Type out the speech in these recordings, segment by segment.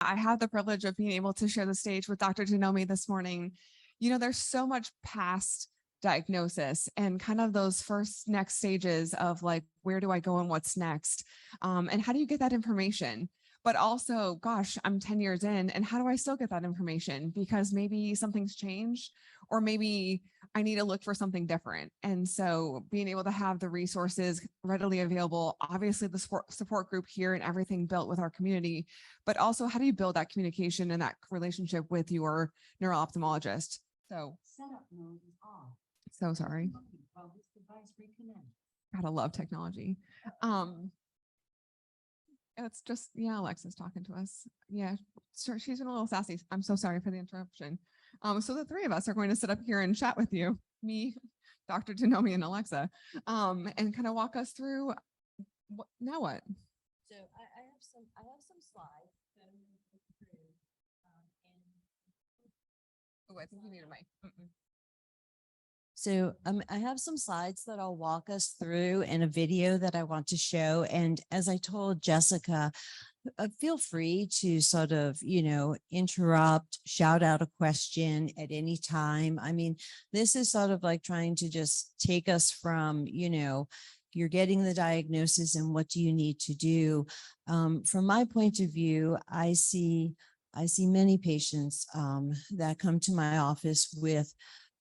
I have the privilege of being able to share the stage with Dr. Janome this morning. You know, there's so much past diagnosis and kind of those first next stages of like, where do I go and what's next? And how do you get that information? But also, gosh, I'm 10 years in, and how do I still get that information? Because maybe something's changed, or maybe I need to look for something different. And so being able to have the resources readily available, obviously the support group here and everything built with our community, but also how do you build that communication and that relationship with your neuro-ophthalmologist? So setup mode is off. So sorry. Gotta love technology. It's just, yeah, Alexa's talking to us. Yeah, sure, she's been a little sassy. I'm so sorry for the interruption. So the three of us are going to sit up here and chat with you, me, Dr. Janome, and Alexa, and kind of walk us through now what. So I have some slides that I'm going to go through. Oh, I think you need a mic. So I have some slides that I'll walk us through and a video that I want to show. And as I told Jessica, feel free to sort of, interrupt, shout out a question at any time. I mean, this is sort of like trying to just take us from, you're getting the diagnosis and what do you need to do. From my point of view, I see many patients that come to my office with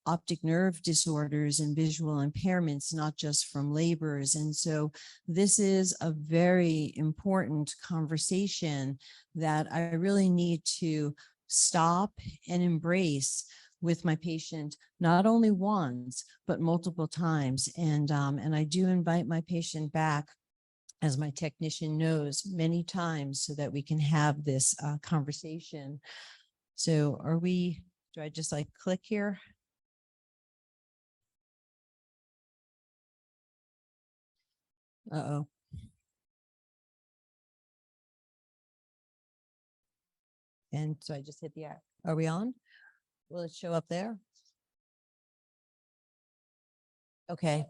optic nerve disorders and visual impairments, not just from labors. And so this is a very important conversation that I really need to stop and embrace with my patient, not only once, but multiple times. And I do invite my patient back, as my technician knows, many times so that we can have this conversation. So do I just like click here? Uh-oh. And so I just hit the app. Are we on? Will it show up there? Okay.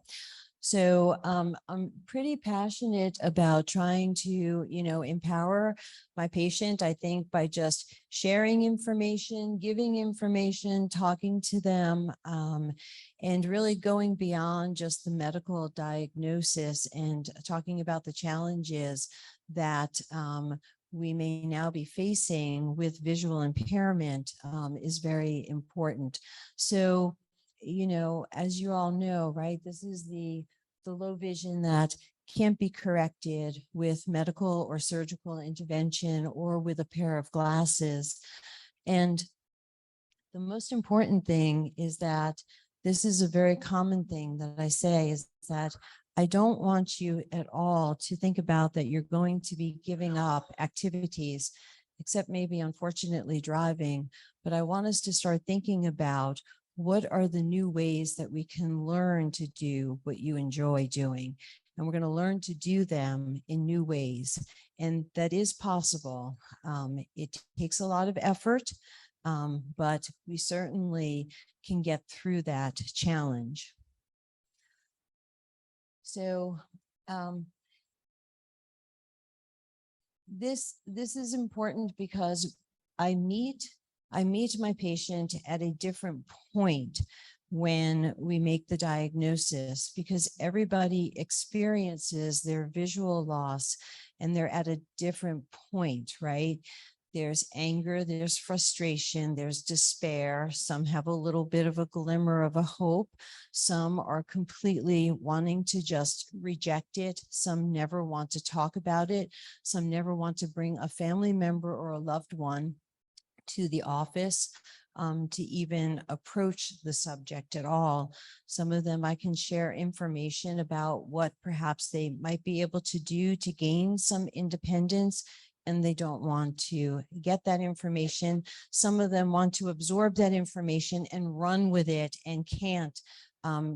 So I'm pretty passionate about trying to, empower my patient, I think, by just sharing information, giving information, talking to them, and really going beyond just the medical diagnosis and talking about the challenges that we may now be facing with visual impairment is very important. So, as you all know, right, this is the low vision that can't be corrected with medical or surgical intervention or with a pair of glasses. And the most important thing is that this is a very common thing that I say, is that I don't want you at all to think about that you're going to be giving up activities, except maybe unfortunately driving, but I want us to start thinking about what are the new ways that we can learn to do what you enjoy doing. And we're going to learn to do them in new ways. And that is possible. It takes a lot of effort, but we certainly can get through that challenge. So this is important because I meet my patient at a different point when we make the diagnosis, because everybody experiences their visual loss and they're at a different point, right? There's anger, there's frustration, there's despair. Some have a little bit of a glimmer of a hope. Some are completely wanting to just reject it. Some never want to talk about it. Some never want to bring a family member or a loved one to the office to even approach the subject at all. Some of them I can share information about what perhaps they might be able to do to gain some independence, and they don't want to get that information. Some of them want to absorb that information and run with it and can't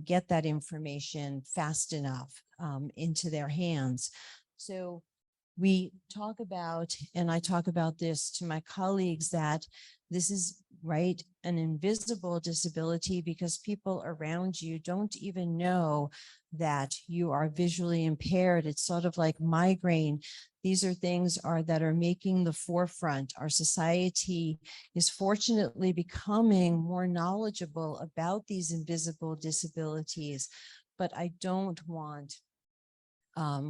get that information fast enough into their hands. So we talk about, and I talk about this to my colleagues, that this is right, an invisible disability, because people around you don't even know that you are visually impaired. It's sort of like migraine. These are things that are making the forefront. Our society is fortunately becoming more knowledgeable about these invisible disabilities, but I don't want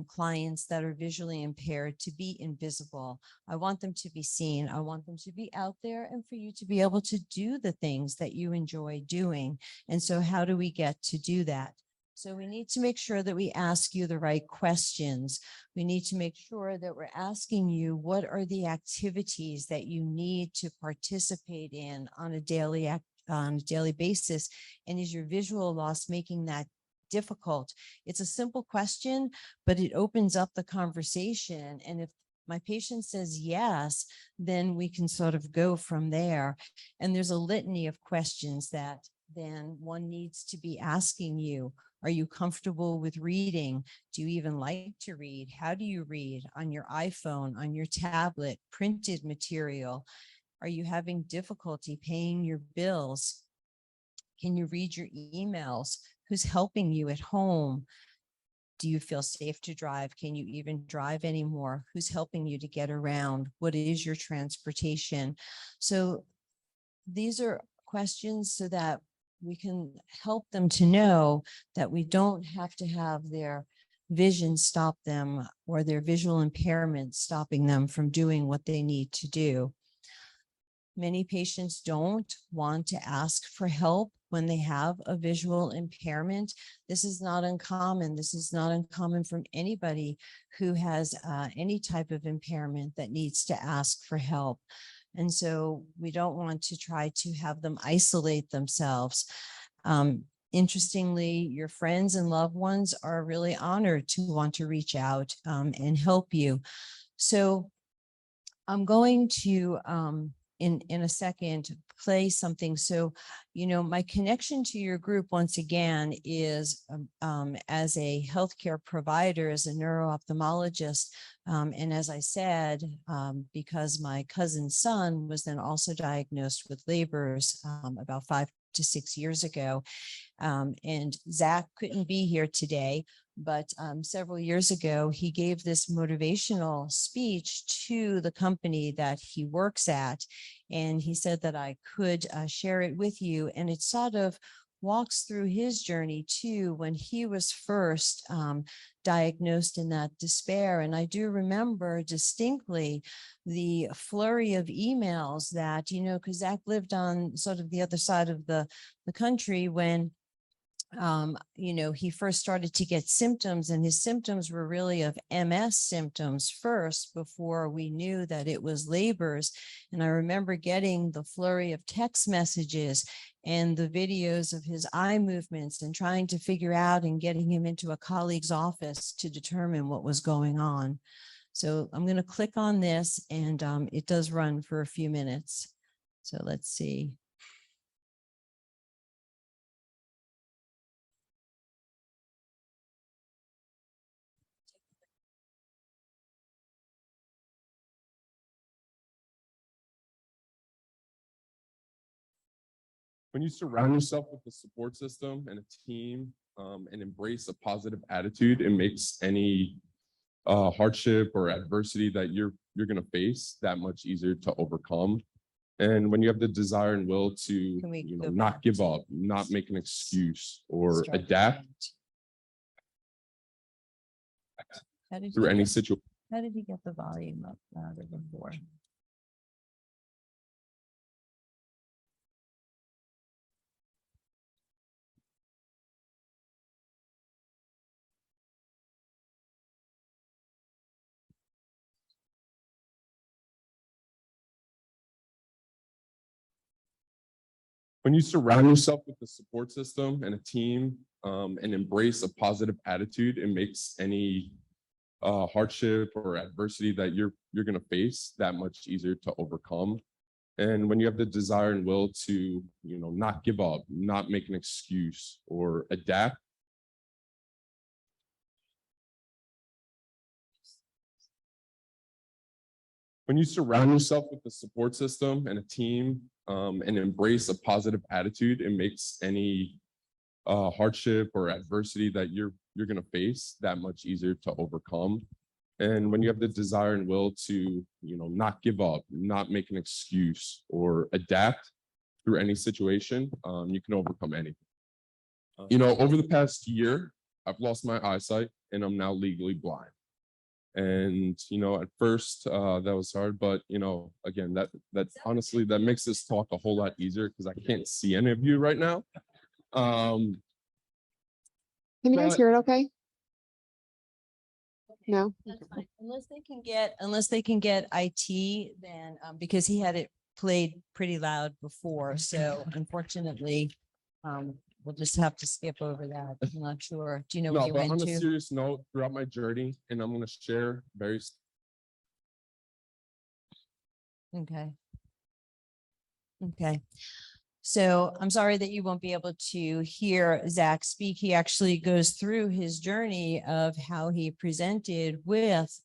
clients that are visually impaired to be invisible. I want them to be seen. I want them to be out there, and for you to be able to do the things that you enjoy doing. And so how do we get to do that? So we need to make sure that we ask you the right questions. We need to make sure that we're asking you, what are the activities that you need to participate in on a daily basis? And is your visual loss making that difficult? It's a simple question, but it opens up the conversation. And if my patient says yes, then we can sort of go from there. And there's a litany of questions that then one needs to be asking you. Are you comfortable with reading? Do you even like to read? How do you read? On your iPhone, on your tablet, printed material? Are you having difficulty paying your bills? Can you read your emails? Who's helping you at home? Do you feel safe to drive? Can you even drive anymore? Who's helping you to get around? What is your transportation? So these are questions so that we can help them to know that we don't have to have their vision stop them, or their visual impairment stopping them from doing what they need to do. Many patients don't want to ask for help when they have a visual impairment. This is not uncommon. This is not uncommon from anybody who has any type of impairment that needs to ask for help. And so we don't want to try to have them isolate themselves. Interestingly, your friends and loved ones are really honored to want to reach out and help you. So I'm going to, in a second, play something. So, my connection to your group, once again, is as a healthcare provider, as a neuro-ophthalmologist. And as I said, because my cousin's son was then also diagnosed with Leber's about 5 to 6 years ago. And Zach couldn't be here today, but several years ago, he gave this motivational speech to the company that he works at. And he said that I could share it with you. And it sort of walks through his journey too, when he was first diagnosed in that despair. And I do remember distinctly the flurry of emails that, because Zach lived on sort of the other side of the country when he first started to get symptoms, and his symptoms were really of MS symptoms first before we knew that it was Leber's. And I remember getting the flurry of text messages and the videos of his eye movements and trying to figure out and getting him into a colleague's office to determine what was going on. So I'm going to click on this, and it does run for a few minutes. So let's see. When you surround yourself with a support system and a team and embrace a positive attitude, it makes any hardship or adversity that you're going to face that much easier to overcome. And when you have the desire and will to not give up, not make an excuse, or adapt through any situation. How did he get the volume up louder than before? When you surround yourself with a support system and a team and embrace a positive attitude, it makes any hardship or adversity that you're going to face that much easier to overcome. And when you have the desire and will to not give up, not make an excuse, or adapt When you surround yourself with a support system and a team, and embrace a positive attitude, it makes any hardship or adversity that you're going to face that much easier to overcome. And when you have the desire and will to, not give up, not make an excuse, or adapt through any situation, you can overcome anything. Over the past year, I've lost my eyesight and I'm now legally blind. And, at first that was hard, but, again, that honestly, that makes this talk a whole lot easier because I can't see any of you right now. Can you guys but- hear it okay? No? That's fine. Unless they can get IT, then, because he had it played pretty loud before, so unfortunately, we'll just have to skip over that. I'm not sure. Do you know what No, you but went on a to? serious note, throughout my journey, and I'm going to share very Okay. Okay. So I'm sorry that you won't be able to hear Zach speak. He actually goes through his journey of how he presented with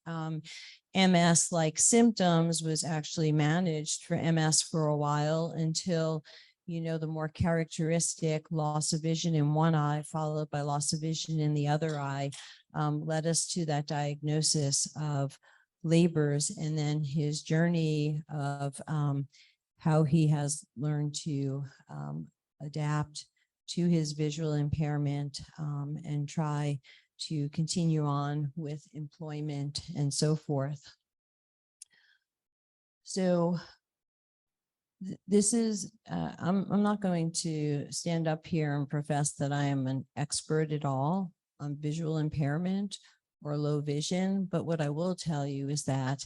MS-like symptoms, was actually managed for MS for a while until, the more characteristic loss of vision in one eye, followed by loss of vision in the other eye, led us to that diagnosis of labors, and then his journey of how he has learned to adapt to his visual impairment and try to continue on with employment and so forth. So this is, I'm not going to stand up here and profess that I am an expert at all on visual impairment or low vision, but what I will tell you is that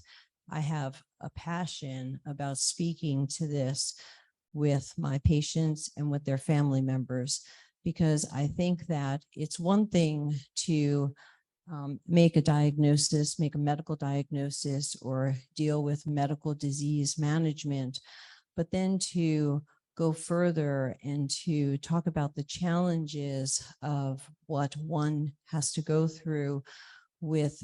I have a passion about speaking to this with my patients and with their family members, because I think that it's one thing to make a diagnosis, make a medical diagnosis, or deal with medical disease management, but then to go further and to talk about the challenges of what one has to go through with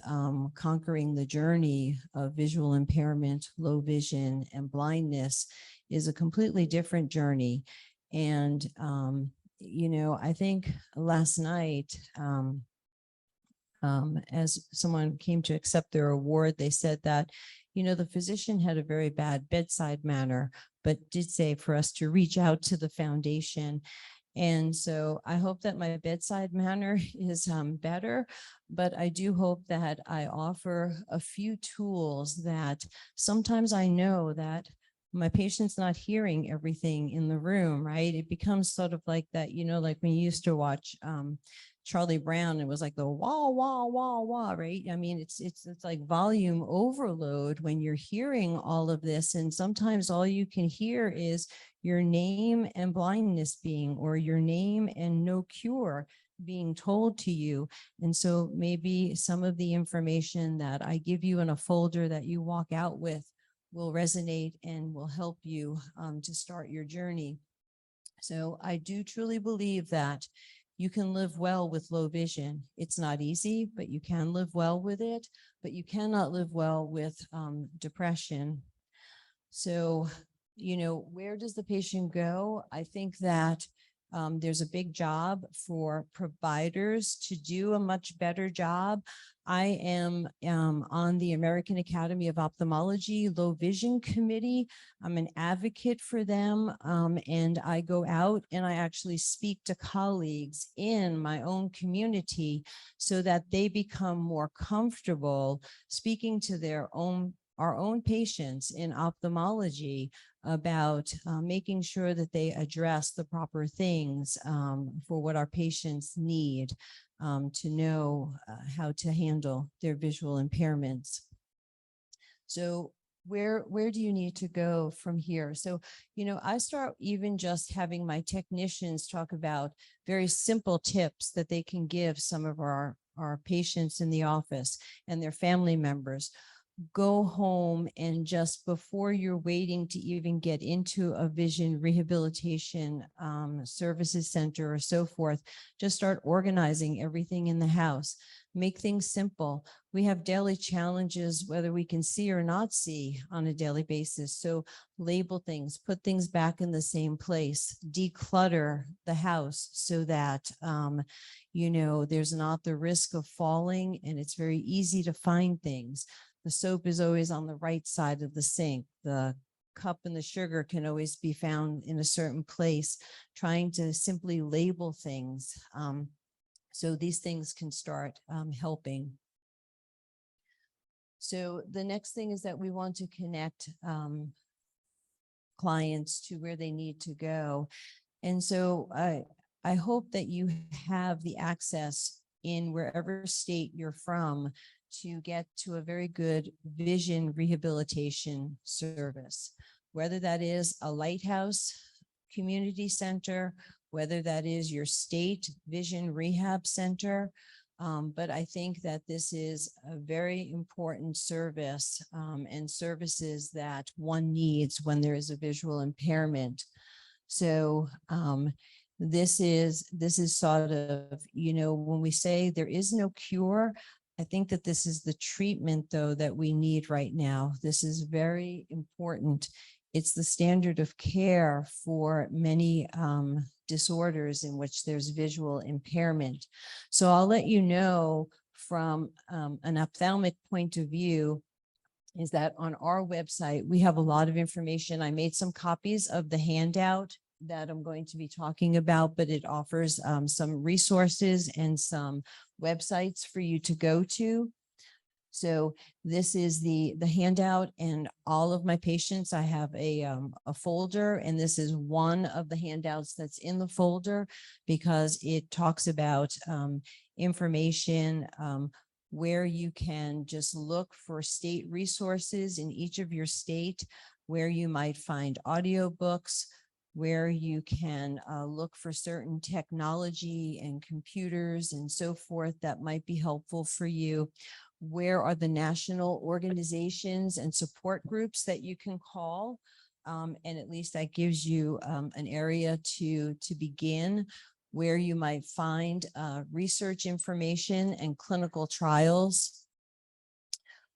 conquering the journey of visual impairment, low vision, and blindness is a completely different journey. And, I think last night, as someone came to accept their award, they said that, the physician had a very bad bedside manner, but did say for us to reach out to the foundation. And so I hope that my bedside manner is better, but I do hope that I offer a few tools that sometimes I know that my patient's not hearing everything in the room, right? It becomes sort of like that, like when you used to watch Charlie Brown, it was like the wah, wah, wah, wah, right? I mean, it's like volume overload when you're hearing all of this. And sometimes all you can hear is your name and blindness being, or your name and no cure being told to you. And so maybe some of the information that I give you in a folder that you walk out with will resonate and will help you to start your journey. So I do truly believe that you can live well with low vision. It's not easy, but you can live well with it, but you cannot live well with depression. So, where does the patient go? I think that there's a big job for providers to do a much better job. I am on the American Academy of Ophthalmology Low Vision Committee. I'm an advocate for them, and I go out and I actually speak to colleagues in my own community so that they become more comfortable speaking to our own patients in ophthalmology about making sure that they address the proper things for what our patients need to know how to handle their visual impairments. So where do you need to go from here? So, I start even just having my technicians talk about very simple tips that they can give some of our patients in the office and their family members. Go home and just before you're waiting to even get into a vision rehabilitation services center or so forth, just start organizing everything in the house. Make things simple. We have daily challenges, whether we can see or not see on a daily basis. So label things, put things back in the same place, declutter the house so that, there's not the risk of falling, and it's very easy to find things. The soap is always on the right side of the sink. The cup and the sugar can always be found in a certain place. Trying to simply label things. So these things can start helping. So the next thing is that we want to connect clients to where they need to go. And so I hope that you have the access in wherever state you're from to get to a very good vision rehabilitation service, whether that is a lighthouse community center, whether that is your state vision rehab center. But I think that this is a very important service and services that one needs when there is a visual impairment. So this is sort of, when we say there is no cure, I think that this is the treatment, though, that we need right now. This is very important. It's the standard of care for many disorders in which there's visual impairment. So I'll let you know from an ophthalmic point of view is that on our website, we have a lot of information. I made some copies of the handout that I'm going to be talking about, but it offers some resources and some websites for you to go to. So this is the handout, and all of my patients, I have a folder, and this is one of the handouts that's in the folder because it talks about information where you can just look for state resources in each of your state, where you might find audiobooks, where you can look for certain technology and computers and so forth that might be helpful for you. Where are the national organizations and support groups that you can call? And at least that gives you an area to begin, where you might find research information and clinical trials,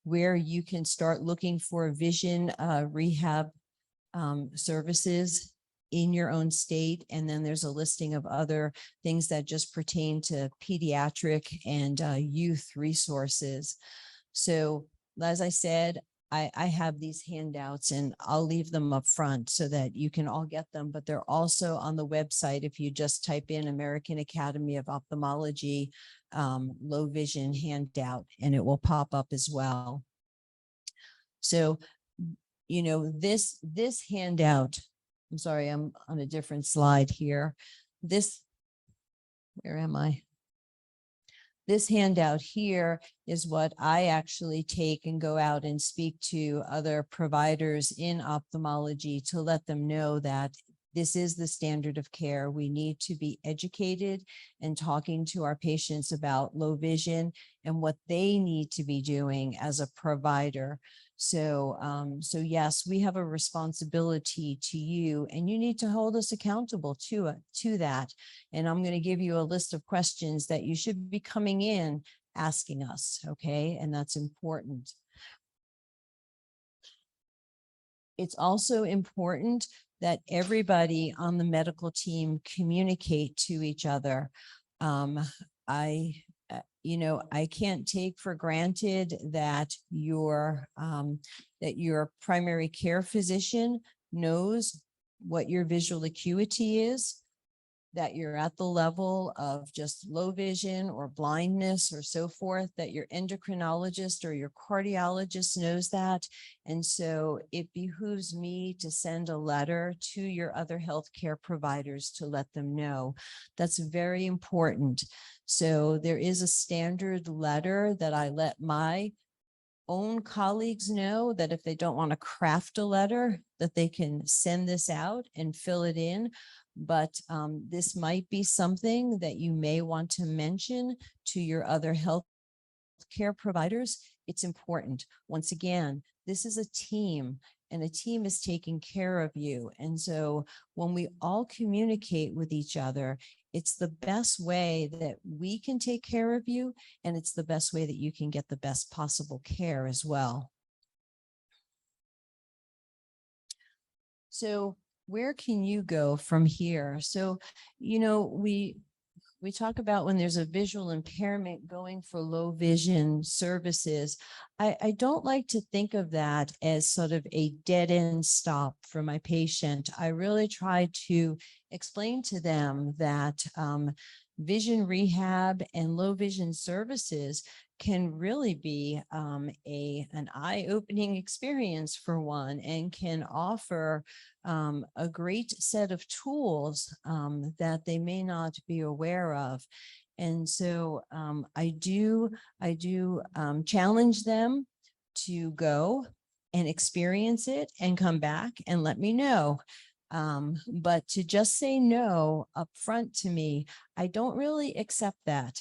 where you can start looking for vision rehab services in your own state. And then there's a listing of other things that just pertain to pediatric and youth resources. So as I said, I have these handouts and I'll leave them up front so that you can all get them, but they're also on the website. If you just type in American Academy of Ophthalmology, low vision handout, and it will pop up as well. So, this handout, I'm sorry, I'm on a different slide here. Where am I? This handout here is what I actually take and go out and speak to other providers in ophthalmology to let them know that this is the standard of care. We need to be educated and talking to our patients about low vision and what they need to be doing as a provider. So yes, we have a responsibility to you, and you need to hold us accountable to that. And I'm going to give you a list of questions that you should be coming in asking us. Okay. And that's important. It's also important that everybody on the medical team communicate to each other. I can't take for granted that your primary care physician knows what your visual acuity is, that you're at the level of just low vision or blindness or so forth, that your endocrinologist or your cardiologist knows that. And so it behooves me to send a letter to your other healthcare providers to let them know. That's very important. So there is a standard letter that I let my own colleagues know that if they don't want to craft a letter, that they can send this out and fill it in. But this might be something that you may want to mention to your other health care providers. It's important. Once again, this is a team, and a team is taking care of you. And so when we all communicate with each other, it's the best way that we can take care of you, and it's the best way that you can get the best possible care as well. So where can you go from here? So, we talk about when there's a visual impairment going for low vision services. I don't like to think of that as sort of a dead end stop for my patient. I really try to explain to them that vision rehab and low vision services can really be an eye-opening experience for one, and can offer a great set of tools that they may not be aware of. And so I do challenge them to go and experience it and come back and let me know. But to just say no up front to me, I don't really accept that.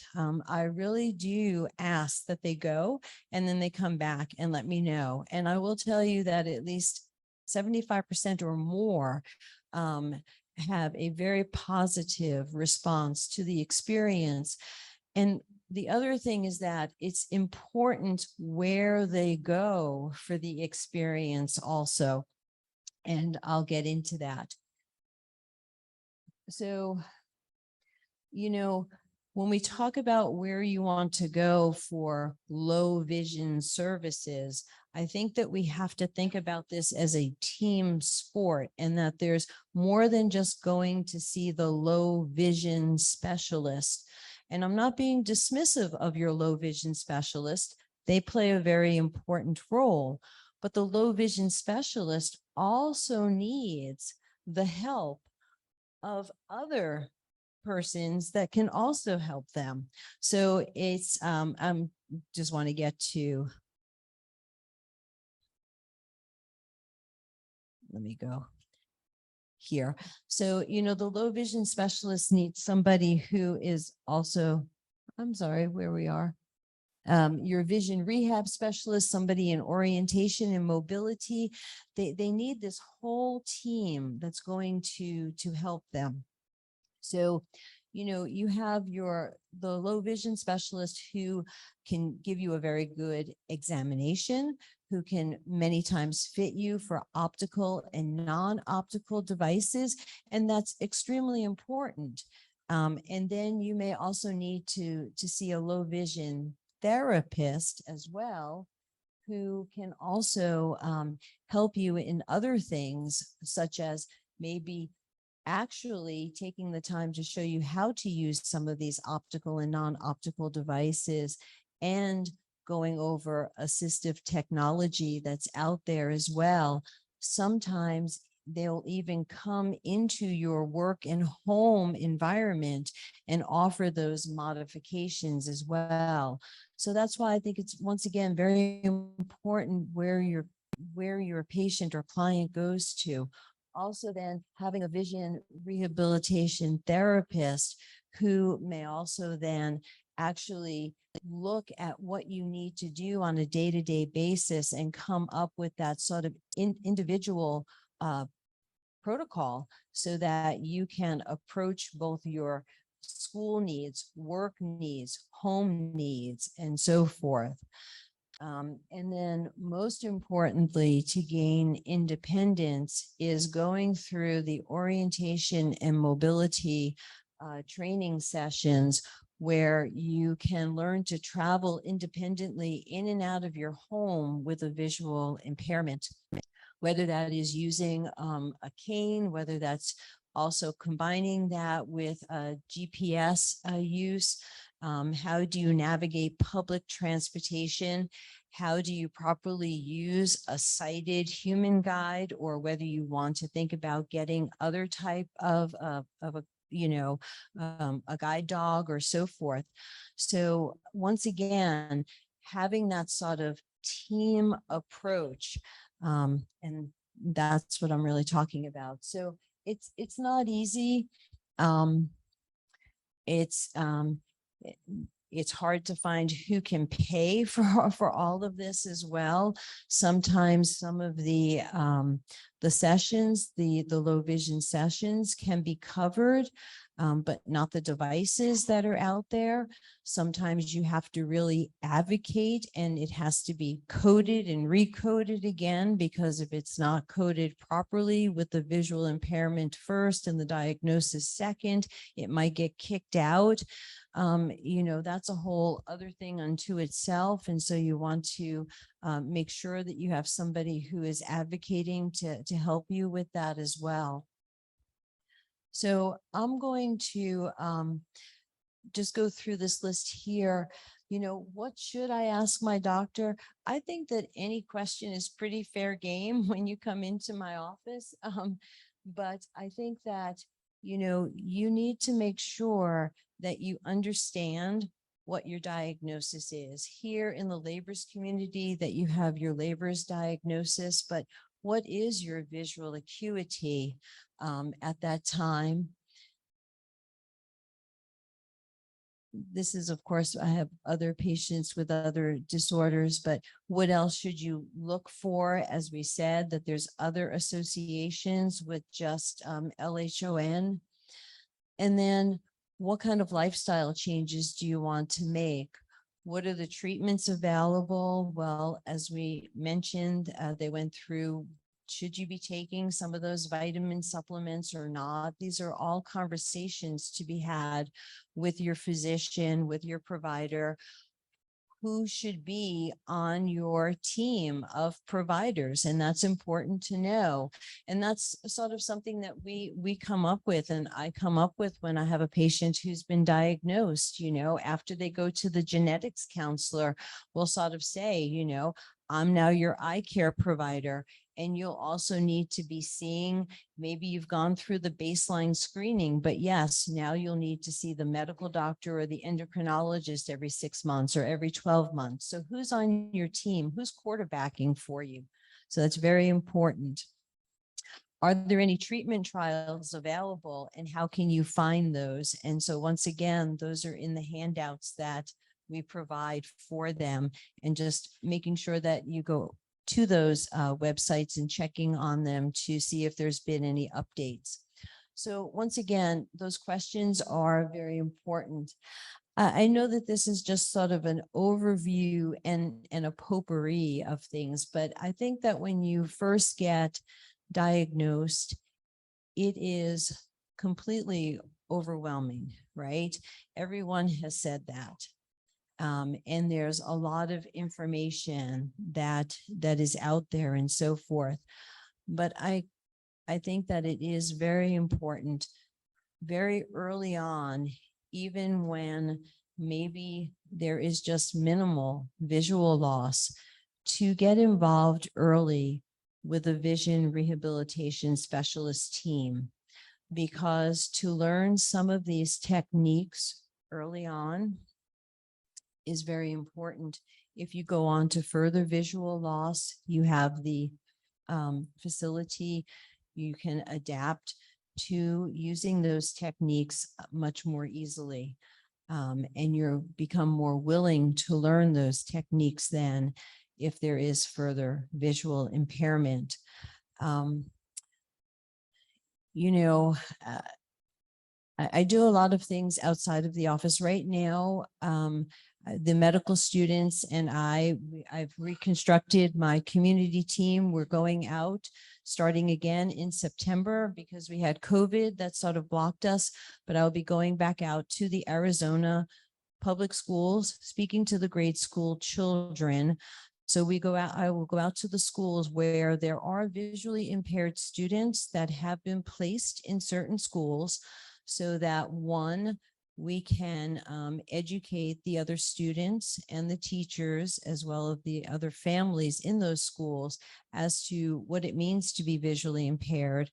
I really do ask that they go and then they come back and let me know. And I will tell you that at least 75% or more have a very positive response to the experience. And the other thing is that it's important where they go for the experience also. And I'll get into that. So, when we talk about where you want to go for low vision services, I think that we have to think about this as a team sport, and that there's more than just going to see the low vision specialist. And I'm not being dismissive of your low vision specialist. They play a very important role, but the low vision specialist also needs the help of other persons that can also help them. So it's, I'm just want to get to, let me go here. So, the low vision specialist needs somebody who is also, I'm sorry, where we are. Your vision rehab specialist, somebody in orientation and mobility. They need this whole team that's going to help them. So, you have the low vision specialist who can give you a very good examination, who can many times fit you for optical and non-optical devices. And that's extremely important. And then you may also need to see a low vision therapist as well, who can also help you in other things, such as maybe actually taking the time to show you how to use some of these optical and non-optical devices, and going over assistive technology that's out there as well. Sometimes they'll even come into your work and home environment and offer those modifications as well. So that's why I think it's, once again, very important where your patient or client goes to. Also then having a vision rehabilitation therapist who may also then actually look at what you need to do on a day-to-day basis and come up with that sort of individual protocol, so that you can approach both your school needs, work needs, home needs, and so forth. And then most importantly, to gain independence is going through the orientation and mobility training sessions, where you can learn to travel independently in and out of your home with a visual impairment, whether that is using a cane, whether that's also combining that with GPS use. How do you navigate public transportation? How do you properly use a sighted human guide, or whether you want to think about getting other type of a guide dog or so forth. So once again, having that sort of team approach, and that's what I'm really talking about. So it's not easy. It's hard to find who can pay for all of this as well. Sometimes some of the sessions, the low vision sessions, can be covered but not the devices that are out there. Sometimes you have to really advocate, and it has to be coded and recoded again, because if it's not coded properly with the visual impairment first and the diagnosis second, it might get kicked out. That's a whole other thing unto itself. And so you want to make sure that you have somebody who is advocating to help you with that as well. So I'm going to just go through this list here. What should I ask my doctor? I think that any question is pretty fair game when you come into my office. But I think that, you need to make sure that you understand what your diagnosis is. Here in the labor's community, that you have your labor's diagnosis, but what is your visual acuity at that time? This is, of course, I have other patients with other disorders, but what else should you look for? As we said, that there's other associations with just LHON. And then what kind of lifestyle changes do you want to make? What are the treatments available? Well, as we mentioned, they went through, should you be taking some of those vitamin supplements or not? These are all conversations to be had with your physician, with your provider, who should be on your team of providers. And that's important to know. And that's sort of something that we come up with, and I come up with when I have a patient who's been diagnosed. After they go to the genetics counselor, we'll sort of say, I'm now your eye care provider. And you'll also need to be seeing, maybe you've gone through the baseline screening, but yes, now you'll need to see the medical doctor or the endocrinologist every 6 months or every 12 months. So who's on your team? Who's quarterbacking for you? So that's very important. Are there any treatment trials available, and how can you find those? And so once again, those are in the handouts that we provide for them, and just making sure that you go to those websites and checking on them to see if there's been any updates. So once again, those questions are very important. I know that this is just sort of an overview and a potpourri of things, but I think that when you first get diagnosed, it is completely overwhelming, right? Everyone has said that. And there's a lot of information that is out there and so forth. But I think that it is very important very early on, even when maybe there is just minimal visual loss, to get involved early with a vision rehabilitation specialist team, because to learn some of these techniques early on is very important. If you go on to further visual loss, you have the facility, you can adapt to using those techniques much more easily. And you become more willing to learn those techniques then if there is further visual impairment. I do a lot of things outside of the office right now. The medical students and I've reconstructed my community team. We're going out starting again in September because we had COVID that sort of blocked us, but I'll be going back out to the Arizona public schools, speaking to the grade school children. So I will go out to the schools where there are visually impaired students that have been placed in certain schools, so that one, we can educate the other students and the teachers, as well as the other families in those schools, as to what it means to be visually impaired,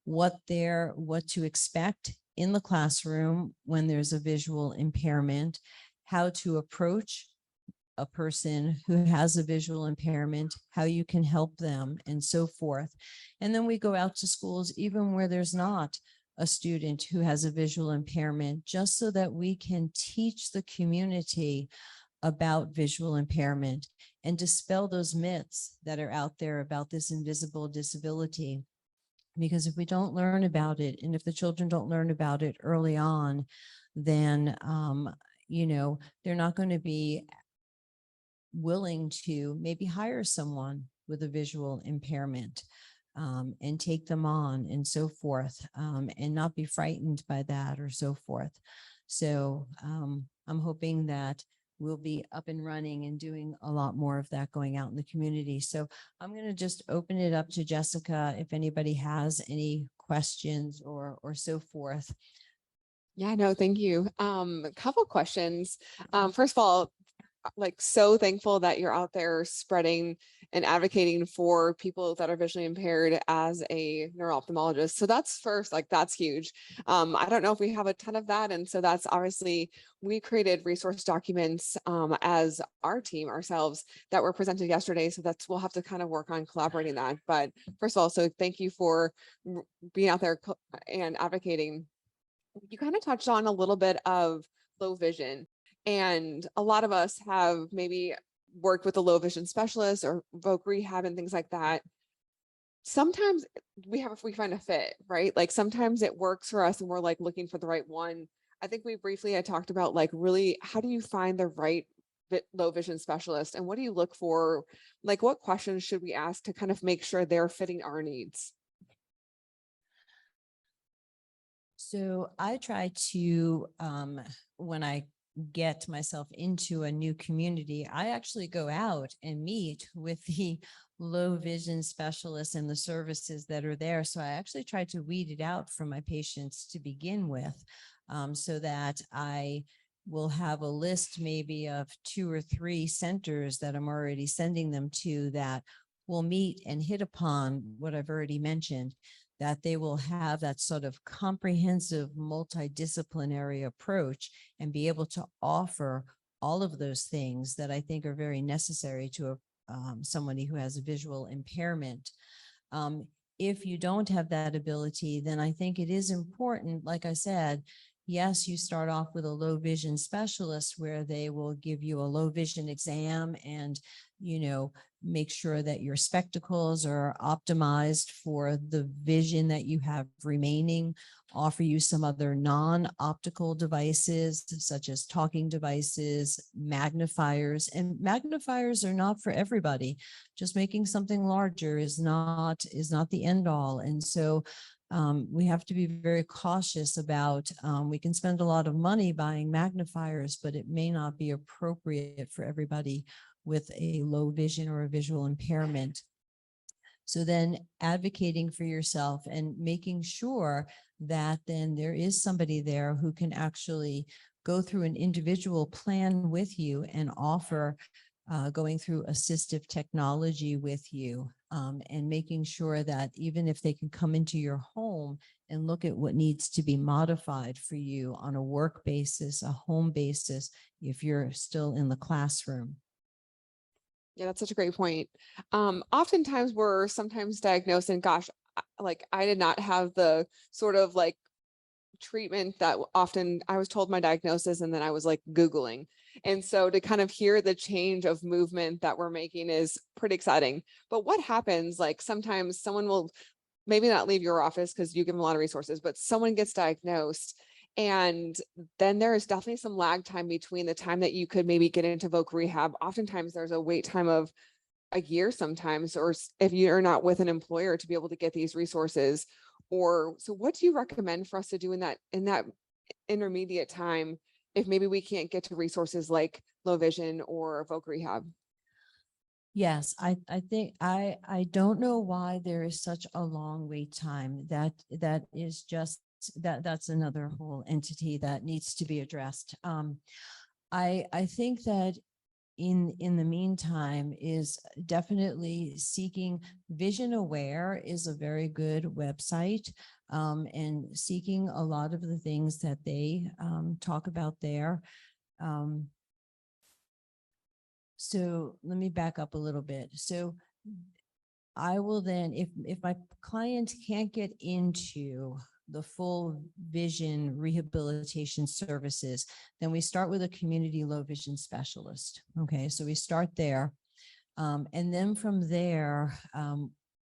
what to expect in the classroom when there's a visual impairment, how to approach a person who has a visual impairment, how you can help them, and so forth. And then we go out to schools even where there's not a student who has a visual impairment, just so that we can teach the community about visual impairment and dispel those myths that are out there about this invisible disability. Because if we don't learn about it, and if the children don't learn about it early on, then, they're not going to be willing to maybe hire someone with a visual impairment, and take them on and so forth, and not be frightened by that or so forth. So I'm hoping that we'll be up and running and doing a lot more of that going out in the community. So I'm going to just open it up to Jessica if anybody has any questions or so forth. Yeah, no, thank you. A couple questions. First of all, like so thankful that you're out there spreading and advocating for people that are visually impaired as a neuro-ophthalmologist. So that's first, like that's huge. I don't know if we have a ton of that. And so that's obviously, we created resource documents as our team ourselves that were presented yesterday. So that's, we'll have to kind of work on collaborating that. But first of all, so thank you for being out there and advocating. You kind of touched on a little bit of low vision. And a lot of us have maybe worked with a low vision specialist or voc rehab and things like that. Sometimes we find a fit, right? Like sometimes it works for us and we're like looking for the right one. I think we briefly had talked about like really, how do you find the right low vision specialist and what do you look for? Like what questions should we ask to kind of make sure they're fitting our needs? So I try to, when I get myself into a new community, I actually go out and meet with the low vision specialists and the services that are there. So I actually try to weed it out from my patients to begin with, so that I will have a list maybe of 2 or 3 centers that I'm already sending them to that will meet and hit upon what I've already mentioned, that they will have that sort of comprehensive multidisciplinary approach and be able to offer all of those things that I think are very necessary to somebody who has a visual impairment. If you don't have that ability, then I think it is important, like I said, yes, you start off with a low vision specialist where they will give you a low vision exam and, make sure that your spectacles are optimized for the vision that you have remaining, offer you some other non-optical devices, such as talking devices, magnifiers, and magnifiers are not for everybody. Just making something larger is not the end all. And so we have to be very cautious about, we can spend a lot of money buying magnifiers, but it may not be appropriate for everybody with a low vision or a visual impairment. So then advocating for yourself and making sure that then there is somebody there who can actually go through an individual plan with you and offer going through assistive technology with you, and making sure that even if they can come into your home and look at what needs to be modified for you on a work basis, a home basis, if you're still in the classroom. Yeah, that's such a great point. Oftentimes we're sometimes diagnosed and gosh, like I did not have the sort of like treatment that often I was told my diagnosis and then I was like Googling. And so to kind of hear the change of movement that we're making is pretty exciting. But what happens, like sometimes someone will maybe not leave your office because you give them a lot of resources, but someone gets diagnosed and then there is definitely some lag time between the time that you could maybe get into voc rehab. Oftentimes there's a wait time of a year sometimes, or if you're not with an employer to be able to get these resources. Or so what do you recommend for us to do in that intermediate time if maybe we can't get to resources like low vision or voc rehab? Yes, I think I don't know why there is such a long wait time. That is just that's another whole entity that needs to be addressed. I think that in the meantime is definitely seeking Vision Aware is a very good website, and seeking a lot of the things that they talk about there. So let me back up a little bit. So I will then, if my client can't get into the full vision rehabilitation services, then we start with a community low vision specialist. Okay, so we start there. And then from there,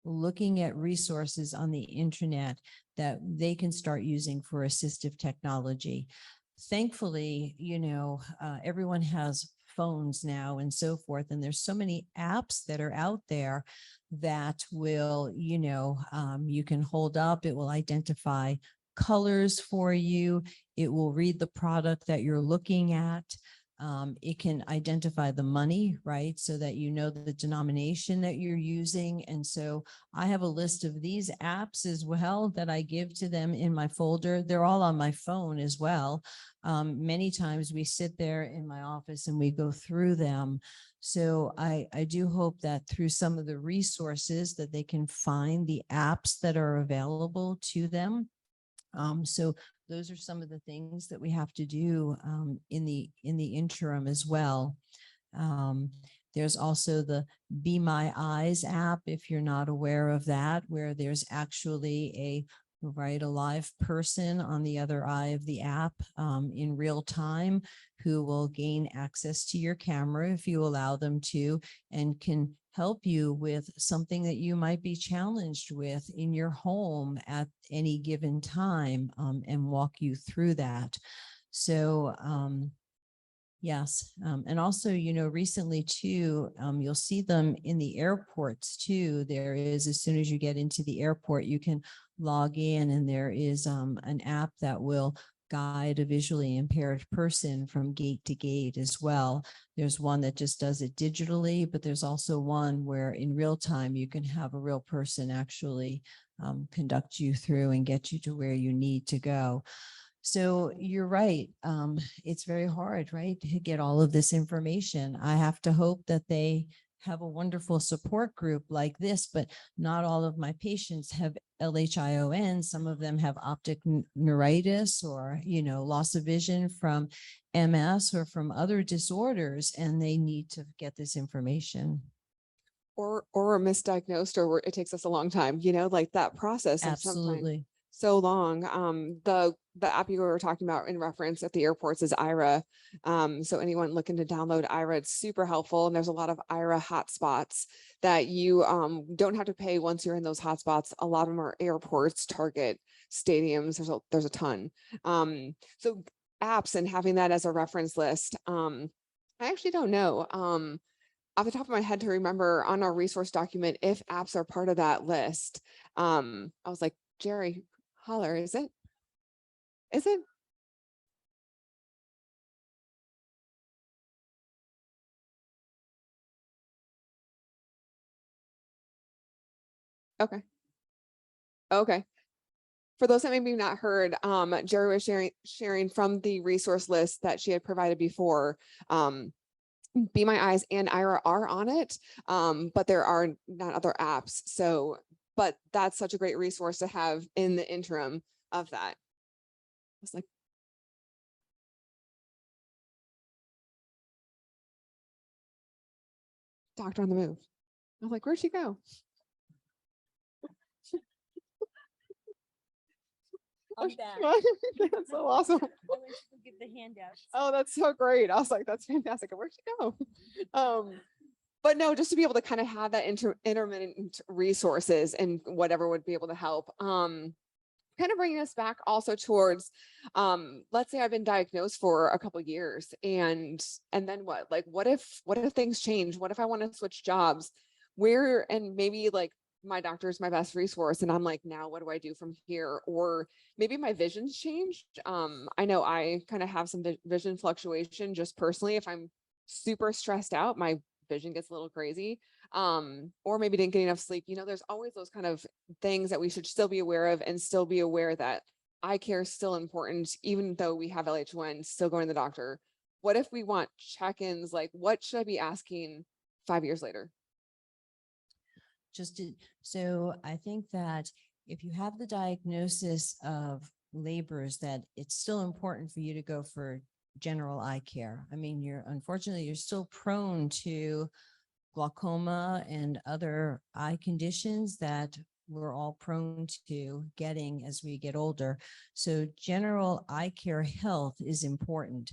looking at resources on the internet that they can start using for assistive technology. Thankfully, everyone has phones now and so forth, and there's so many apps that are out there that will, you can hold up, it will identify colors for you, it will read the product that you're looking at. It can identify the money, right? So that you know the denomination that you're using. And so I have a list of these apps as well that I give to them in my folder. They're all on my phone as well. Many times we sit there in my office and we go through them. So I do hope that through some of the resources that they can find the apps that are available to them. So those are some of the things that we have to do in the interim as well. There's also the Be My Eyes app, if you're not aware of that, where there's actually a live person on the other eye of the app in real time who will gain access to your camera if you allow them to, and can help you with something that you might be challenged with in your home at any given time, and walk you through that. So yes, and also, recently too, you'll see them in the airports too. There is, as soon as you get into the airport, you can log in, and there is an app that will guide a visually impaired person from gate to gate as well. There's one that just does it digitally, but there's also one where in real time you can have a real person actually conduct you through and get you to where you need to go. So you're right. It's very hard, right, to get all of this information. I have to hope that they have a wonderful support group like this, but not all of my patients have LHION. Some of them have optic neuritis or, loss of vision from MS or from other disorders, and they need to get this information. Or are misdiagnosed, or it takes us a long time, like that process. And sometimes Absolutely. so long. The app you were talking about in reference at the airports is IRA. So anyone looking to download IRA, it's super helpful. And there's a lot of IRA hotspots that you don't have to pay once you're in those hotspots. A lot of them are airports, Target, stadiums. There's a ton. So apps, and having that as a reference list. I actually don't know. Off the top of my head to remember on our resource document if apps are part of that list. I was like, Jerry, holler, is it? Is it? Okay. Okay. For those that maybe not heard, Jerry was sharing from the resource list that she had provided before. Be My Eyes and IRA are on it, but there are not other apps. So, but that's such a great resource to have in the interim of that. It's like, doctor on the move. I was like, where'd she go? I'm back. That's so awesome. Give the handouts. Oh, that's so great. I was like, that's fantastic. Where'd she go? But no, just to be able to kind of have that intermittent resources and whatever would be able to help. Kind of bringing us back also towards, let's say I've been diagnosed for a couple of years, and then what? Like, what if things change? What if I want to switch jobs? And maybe like my doctor is my best resource, and I'm like, now what do I do from here? Or maybe my vision's changed. I know I kind of have some vision fluctuation just personally. If I'm super stressed out, my vision gets a little crazy. Or maybe didn't get enough sleep. There's always those kind of things that we should still be aware of, and still be aware that eye care is still important, even though we have LH1, still going to the doctor. What if we want check-ins? Like, what should I be asking 5 years later? So I think that if you have the diagnosis of Leber's, that it's still important for you to go for general eye care. I mean, unfortunately, you're still prone to glaucoma and other eye conditions that we're all prone to getting as we get older. So general eye care health is important.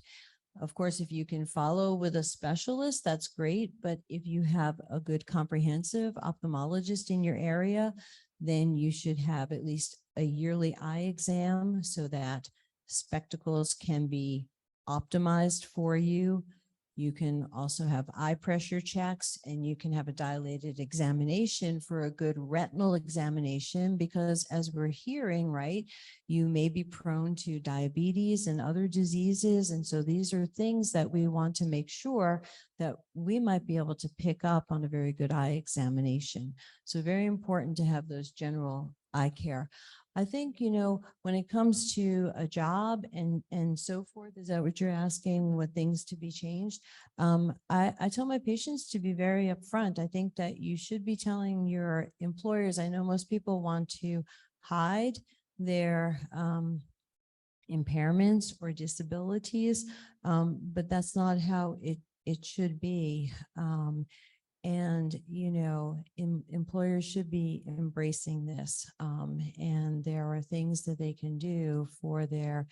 Of course, if you can follow with a specialist, that's great. But if you have a good comprehensive ophthalmologist in your area, then you should have at least a yearly eye exam so that spectacles can be optimized for you. You can also have eye pressure checks, and you can have a dilated examination for a good retinal examination, because as we're hearing, right, you may be prone to diabetes and other diseases. And so these are things that we want to make sure that we might be able to pick up on a very good eye examination. So very important to have those general eye care. I think, when it comes to a job and so forth, is that what you're asking, what things to be changed? I tell my patients to be very upfront. I think that you should be telling your employers. I know most people want to hide their impairments or disabilities, but that's not how it should be. Employers should be embracing this. And there are things that they can do for their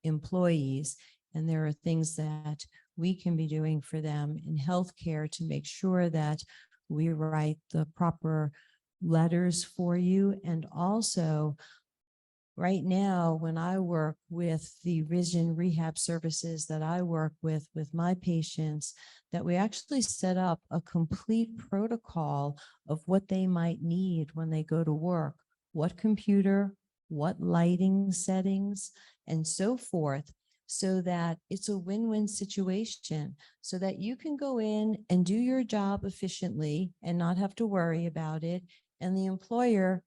employees. And there are things that we can be doing for them in healthcare to make sure that we write the proper letters for you. And also, right now, when I work with the vision rehab services that I work with my patients, that we actually set up a complete protocol of what they might need when they go to work, what computer, what lighting settings, and so forth, so that it's a win-win situation, so that you can go in and do your job efficiently and not have to worry about it. And the employer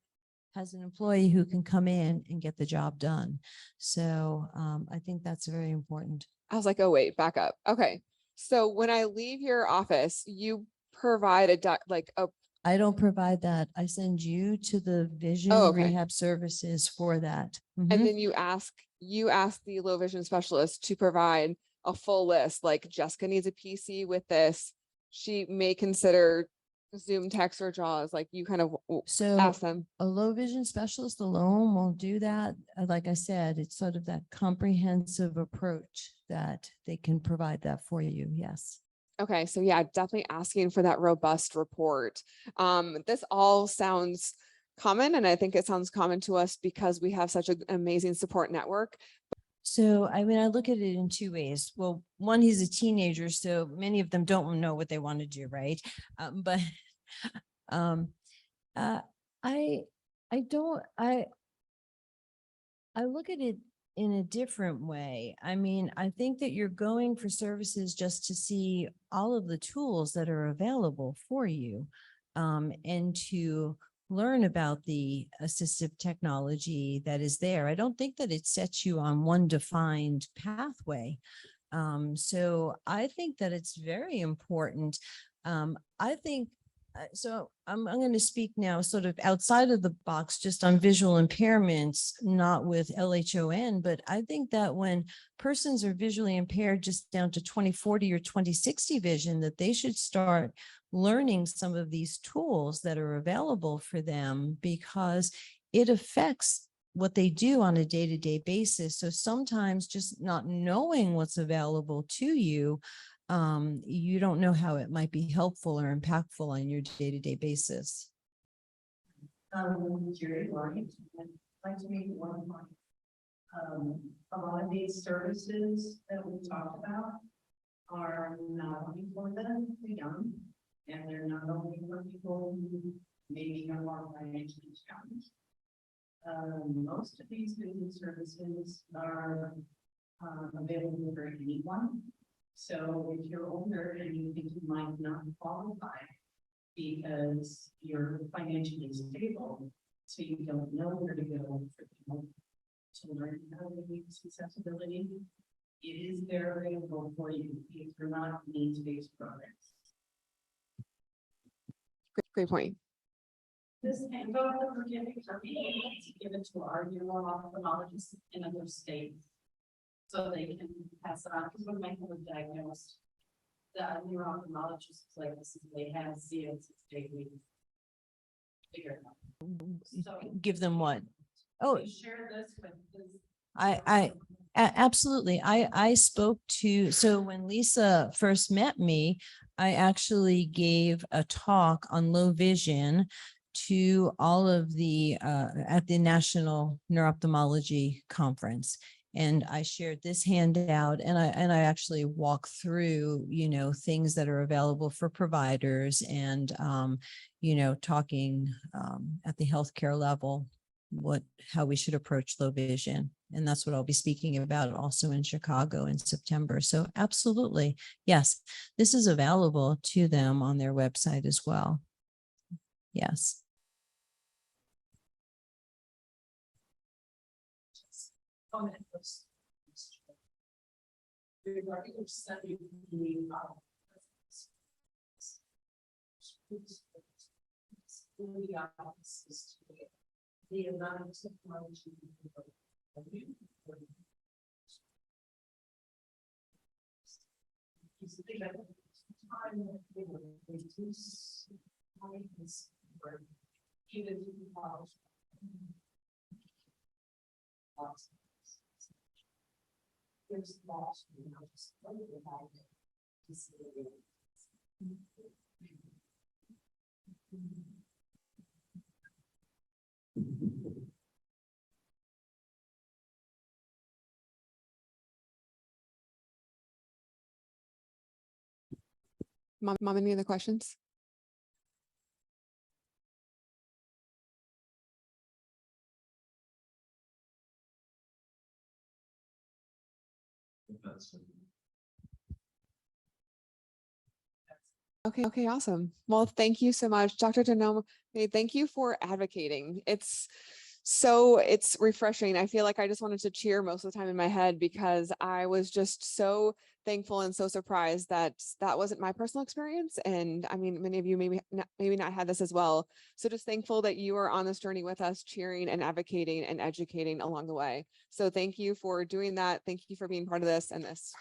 has an employee who can come in and get the job done. So I think that's very important. I was like, oh, wait, back up. Okay. So when I leave your office, you provide a I don't provide that. I send you to the vision okay. rehab services for that. And then you ask the low vision specialist to provide a full list, like Jessica needs a PC with this. She may consider Zoom text or JAWS, like you kind of So ask them. a low vision specialist alone won't do that. Like I said, it's sort of that comprehensive approach that they can provide that for you. Yes. Okay. So yeah, definitely asking for that robust report. This all sounds common, and I think it sounds common to us because we have such an amazing support network. So, I mean, I look at it in two ways. Well, one, he's a teenager, so many of them don't know what they want to do, right? But I look at it in a different way. I mean, I think that you're going for services just to see all of the tools that are available for you, and to learn about the assistive technology that is there. I don't think that it sets you on one defined pathway. So I think that it's very important. I think so I'm going to speak now sort of outside of the box, just on visual impairments, not with LHON, but I think that when persons are visually impaired just down to 20/40 or 20/60 vision, that they should start learning some of these tools that are available for them, because it affects what they do on a day-to-day basis. So sometimes just not knowing what's available to you, you don't know how it might be helpful or impactful on your day-to-day basis. Jerry, I'd like to make one point. A lot of these services that we talked about are not only for the young, and they're not only for people who maybe are more financially challenged. Most of these business services are available for anyone. So if you're older and you think you might not qualify because you're financially stable, so you don't know where to go for people to learn how to use accessibility, it is there available for you if you're not needs-based programs. Great point. This handbook that we're giving are being given to our neuro-ophthalmologists in other states, so they can pass it on. Because when my was diagnosed, the neuro-ophthalmologist was like, "This is they have CNS daily." Figure it out. So Give them what? Oh, we share this with this. I Absolutely. I spoke to, so when Lisa first met me, I actually gave a talk on low vision to all of the, at the National Neuroophthalmology Conference. And I shared this handout and I actually walk through, things that are available for providers and, talking, at the healthcare level, how we should approach low vision. And that's what I'll be speaking about also in Chicago in September. So absolutely, yes, this is available to them on their website as well. Yes. Regarding your study, the the amount of technology. There's lots of Mom, any other questions? Okay, awesome. Well, thank you so much, Dr. Denome. Thank you for advocating. It's refreshing. I feel like I just wanted to cheer most of the time in my head because I was just so thankful and so surprised that that wasn't my personal experience. And I mean, many of you maybe not had this as well. So just thankful that you are on this journey with us, cheering and advocating and educating along the way. So thank you for doing that. Thank you for being part of this, and this